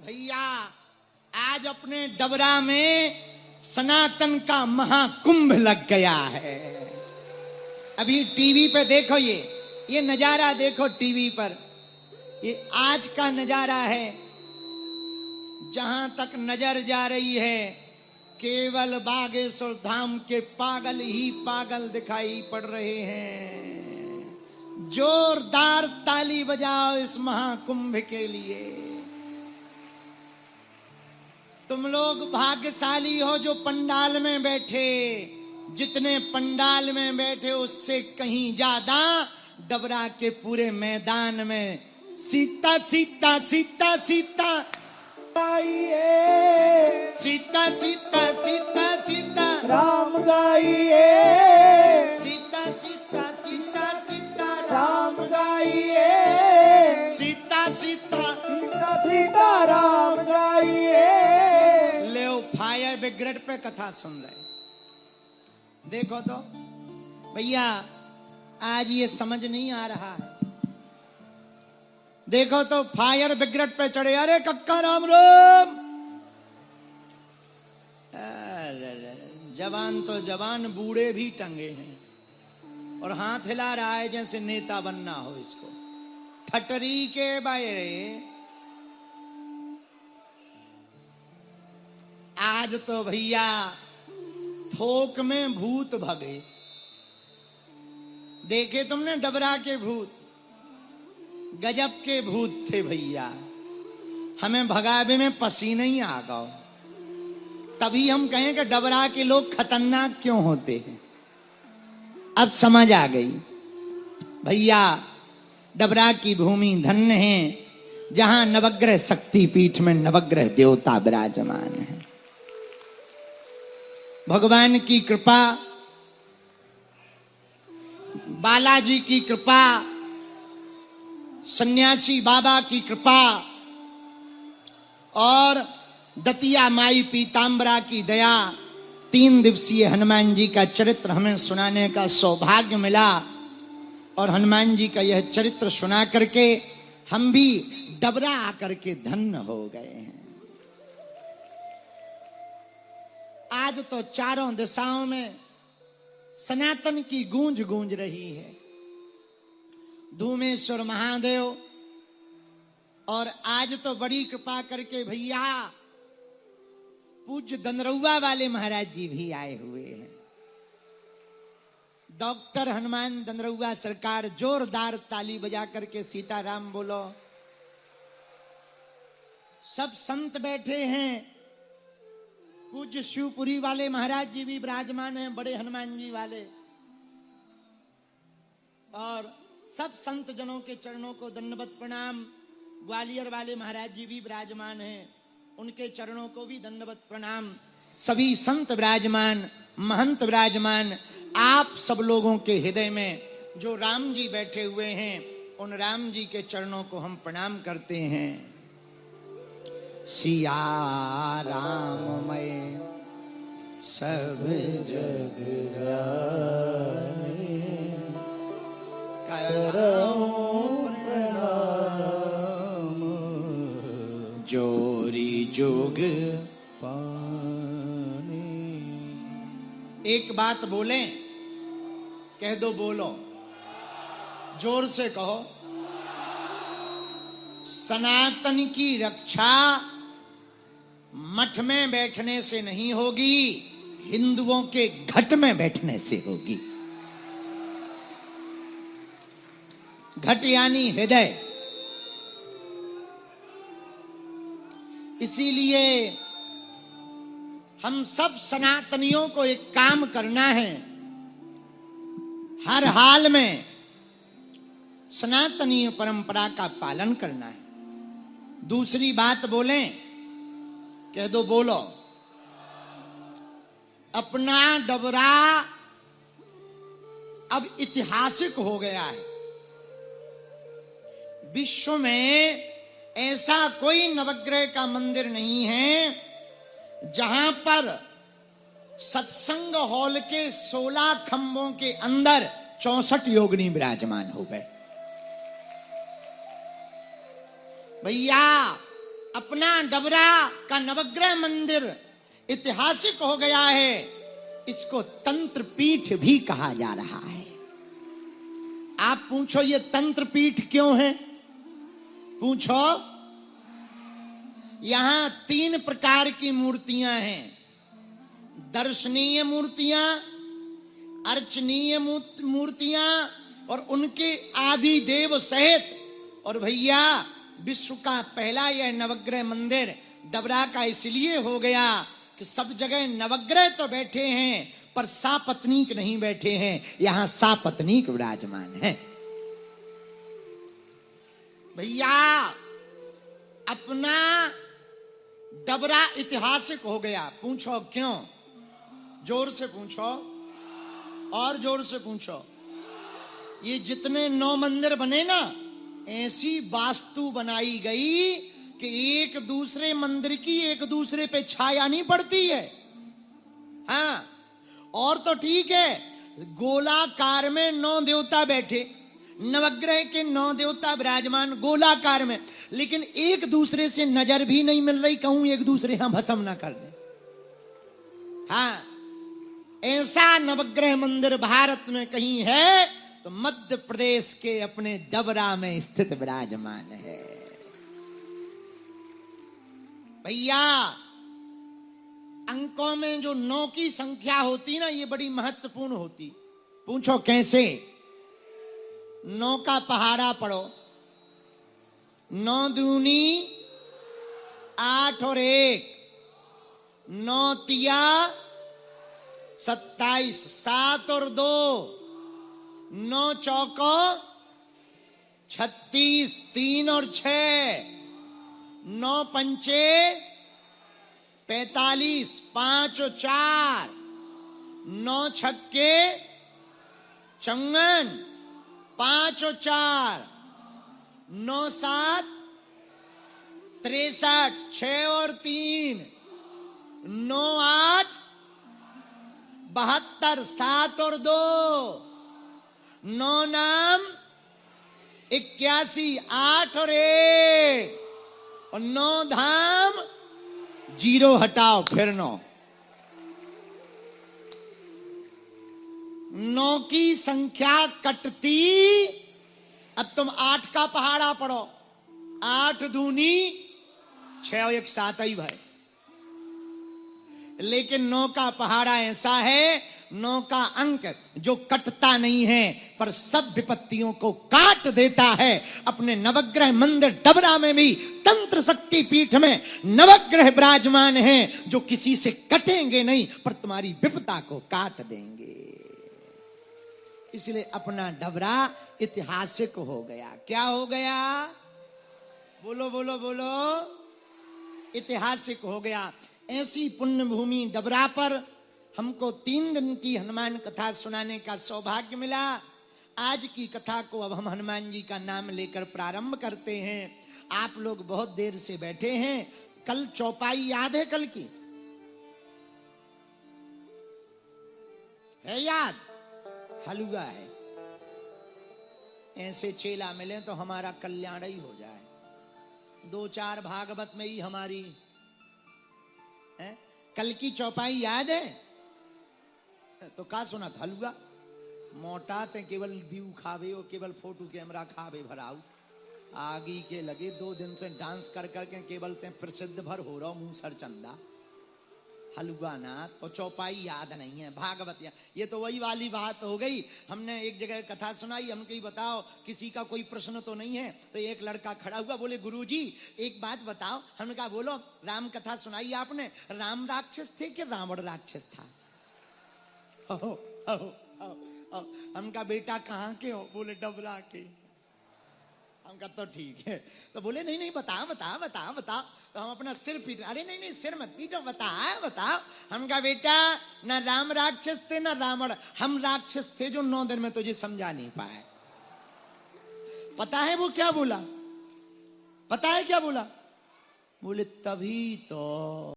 भैया आज अपने डबरा में सनातन का महाकुंभ लग गया है। अभी टीवी पे देखो, ये नजारा देखो टीवी पर, ये आज का नजारा है। जहां तक नजर जा रही है केवल बागेश्वर धाम के पागल ही पागल दिखाई पड़ रहे हैं। जोरदार ताली बजाओ इस महाकुंभ के लिए। तुम लोग भाग्यशाली हो जो पंडाल में बैठे। जितने पंडाल में बैठे उससे कहीं ज्यादा डबरा के पूरे मैदान में सीता सीता सीता सीता गाइए, सीता सीता सीता सीता राम गाइए, सीता सीता सीता सीता राम गाइए, सीता सीता सीता सीता राम गाइए। ले फायर ब्रिगेड पे कथा सुन रहे। देखो तो भैया आज ये समझ नहीं आ रहा है। देखो तो फायर ब्रिगेड पे चढ़े, अरे कक्का राम राम। जवान तो जवान, बूढ़े भी टंगे हैं और हाथ हिला रहा है जैसे नेता बनना हो इसको। ठटरी के बायरे आज तो भैया थोक में भूत भगे। देखे तुमने डबरा के भूत? गजब के भूत थे भैया। हमें भगावे में पसीना ही आ गया। तभी हम कहें कि डबरा के लोग खतरनाक क्यों होते हैं। अब समझ आ गई भैया। डबरा की भूमि धन्य है जहां नवग्रह शक्ति पीठ में नवग्रह देवता विराजमान है। भगवान की कृपा, बालाजी की कृपा, सन्यासी बाबा की कृपा और दतिया माई पीतांबरा की दया। 3 दिवसीय हनुमान जी का चरित्र हमें सुनाने का सौभाग्य मिला और हनुमान जी का यह चरित्र सुना करके हम भी डबरा आकर के धन्य हो गए हैं। आज तो चारों दिशाओं में सनातन की गूंज गूंज रही है। धूमेश्वर महादेव और आज तो बड़ी कृपा करके भैया पूज्य दनरौवा वाले महाराज जी भी आए हुए हैं। डॉक्टर हनुमान दनरौवा सरकार, जोरदार ताली बजा करके सीताराम बोलो। सब संत बैठे हैं। पूज्य शिवपुरी वाले महाराज जी भी विराजमान हैं, बड़े हनुमान जी वाले। और सब संत जनों के चरणों को दंडवत प्रणाम। ग्वालियर वाले महाराज जी भी विराजमान हैं, उनके चरणों को भी दंडवत प्रणाम। सभी संत विराजमान, महंत विराजमान। आप सब लोगों के हृदय में जो राम जी बैठे हुए हैं उन राम जी के चरणों को हम प्रणाम करते हैं। सिया राममय सब जग जाने, करऊं प्रणाम, जोरी जोग पानी। एक बात बोलें, कह दो बोलो, जोर से कहो। सनातन की रक्षा मठ में बैठने से नहीं होगी, हिंदुओं के घट में बैठने से होगी। घट यानी हृदय। इसीलिए हम सब सनातनियों को एक काम करना है, हर हाल में सनातनीय परंपरा का पालन करना है। दूसरी बात बोलें, कह दो बोलो। अपना डबरा अब ऐतिहासिक हो गया है। विश्व में ऐसा कोई नवग्रह का मंदिर नहीं है जहां पर सत्संग हॉल के 16 खंभों के अंदर 64 योगिनी विराजमान हो गए। भैया अपना डबरा का नवग्रह मंदिर ऐतिहासिक हो गया है। इसको तंत्र पीठ भी कहा जा रहा है। आप पूछो ये तंत्र पीठ क्यों है? पूछो। यहां 3 प्रकार की मूर्तियां हैं। दर्शनीय मूर्तियां, अर्चनीय मूर्तियां और उनके आदि देव सहित। और भैया विश्व का पहला यह नवग्रह मंदिर डबरा का इसलिए हो गया कि सब जगह नवग्रह तो बैठे हैं पर सापत्नीक नहीं बैठे हैं। यहां सापत्नीक विराजमान है। भैया अपना डबरा ऐतिहासिक हो गया। पूछो क्यों? जोर से पूछो और जोर से पूछो। ये जितने 9 मंदिर बने ना, ऐसी वास्तु बनाई गई कि एक दूसरे मंदिर की एक दूसरे पे छाया नहीं पड़ती है। हाँ, और तो ठीक है, गोलाकार में 9 देवता बैठे, नवग्रह के 9 देवता विराजमान गोलाकार में, लेकिन एक दूसरे से नजर भी नहीं मिल रही। कहूं एक दूसरे यहां भस्म ना कर दे। हाँ, ऐसा नवग्रह मंदिर भारत में कहीं है तो मध्य प्रदेश के अपने डबरा में स्थित विराजमान है। भैया अंकों में जो 9 की संख्या होती ना, ये बड़ी महत्वपूर्ण होती। पूछो कैसे? 9 का पहाड़ा पढ़ो। 9 दूनी 8 और 1, 9 तिया 27, 7 और 2, 9 चौको 36, 3 और 6, 9 पंचे 45, 5 और 4, 9 छक्के 54, 5 और 4, 9 7 63, 6 और 3, 9 8 72, 7 और 2, 9 नाम 81, 8 और 1, और 9 धाम 0 हटाओ फिर 9। 9 की संख्या कटती। अब तुम 8 का पहाड़ा पढ़ो। 8 दूनी 6 और 1 7 ही भाई। लेकिन 9 का पहाड़ा ऐसा है, 9 का अंक जो कटता नहीं है पर सब विपत्तियों को काट देता है। अपने नवग्रह मंदिर डबरा में भी तंत्र शक्ति पीठ में नवग्रह विराजमान हैं जो किसी से कटेंगे नहीं पर तुम्हारी विपत्ता को काट देंगे। इसलिए अपना डबरा ऐतिहासिक हो गया। क्या हो गया? बोलो बोलो बोलो। ऐतिहासिक हो गया। ऐसी पुण्य भूमि डबरा पर हमको 3 दिन की हनुमान कथा सुनाने का सौभाग्य मिला। आज की कथा को अब हम हनुमान जी का नाम लेकर प्रारंभ करते हैं। आप लोग बहुत देर से बैठे हैं। कल चौपाई याद है? कल की है याद? हलवा है। ऐसे चेला मिले तो हमारा कल्याण ही हो जाए। 2-4 भागवत में ही हमारी है? कल की चौपाई याद है? तो का सुना था? हलवा मोटा ते केवल व्यू खावे और केवल फोटो कैमरा खावे भराऊ। आगी के लगे 2 दिन से डांस कर करके केवल ते प्रसिद्ध भर हो रहा मुंह सर चंदा। हलवा नाथ और चौपाई याद नहीं है, भागवत याद। ये तो वही वाली बात हो गई। हमने एक जगह कथा सुनाई, हमको ही बताओ किसी का कोई प्रश्न तो नहीं है। तो एक लड़का खड़ा हुआ, बोले गुरुजी एक बात बताओ। हमने कहा बोलो। राम कथा सुनाई आपने, राम राक्षस थे कि रावण राक्षस था? हमका बेटा कहाँ के हो? बोले डबरा के। हमका तो ठीक है। तो बोले नहीं नहीं बताओ बताओ बताओ बताओ। तो हम अपना सिर पीट, अरे नहीं नहीं सिर मत पीटो, बताओ बताओ। हमका बेटा ना राम राक्षस थे ना रावण, हम राक्षस थे जो 9 दिन में तुझे समझा नहीं पाए। पता है वो क्या बोला? पता है क्या बोला? बोले तभी तो